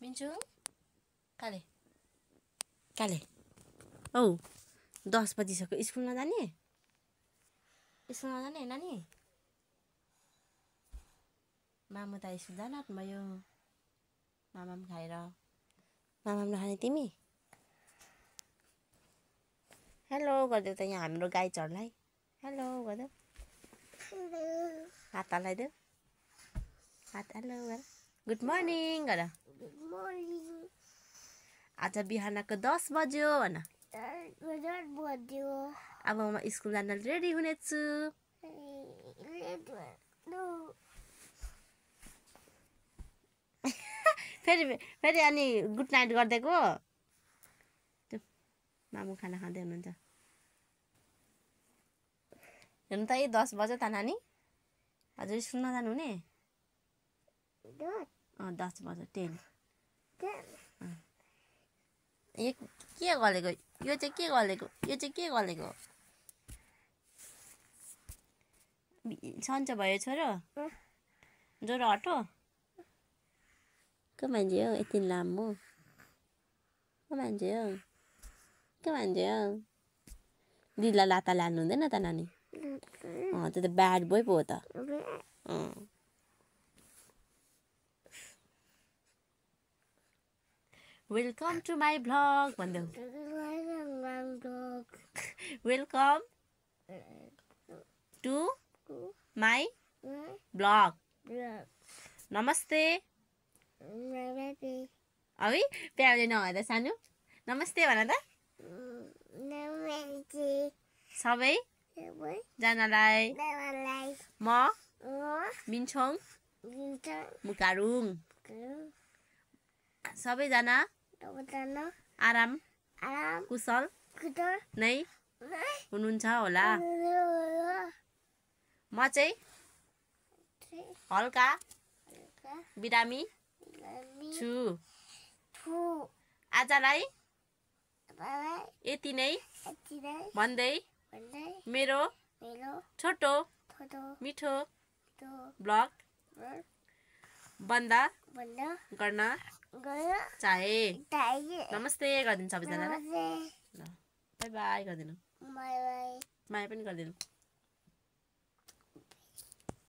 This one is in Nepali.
मिन्छु काले काले औ 10 बजिसक्यो स्कुल नजाने नानी मामु त स्कुल जान भयो मामाम खाएर मामाम नखाने तिमी हेलो गर्दै त यहाँ हाम्रो गाई चढ्लाई हेलो गर्दै हात हल्लाइदेऊ हात हेलो गर गुड मर्निङ गर गुड मर्निङ आज बिहानको 10 बज्यो भन 10 बज्यो अब म स्कुल जान रेडी हुनेछु फेरि अनि गुड नाइट गर्दैको मामु खाना खाँदै हुनुहुन्छ हेर्नु त 10 बज्यो त नानी हजुर स्कुल नजानु हुने 10 बज्यो 10 यो के गलेको यो चाहिँ के गलेको सन्चो भयो छोरो ज्वरो हटो के मान्छे हो यति लामो के मान्छे हो दिदीलाई लाता लानु हुँदैन त नानी त्यो त ब्याड बोय पो हो त वेलकम टु माई भ्लग भन्देऊ वेलकम टु माई भ्लग नमस्ते है प्याउले नभए सानो नमस्ते भन त सबै जनालाई म मिन्छोङ मुकारुङ सबैजना आराम कुशल नै हुनुहुन्छ होला म चाहिँ हल्का बिरामी छु आजलाई यति नै भन्दै मेरो छोटो मिठो ब्लग बन्द गर्न चाहे नमस्ते गरिदिनु सबैजनालाई ल बाई बाई गरिदिनु माया पनि गरिदिनु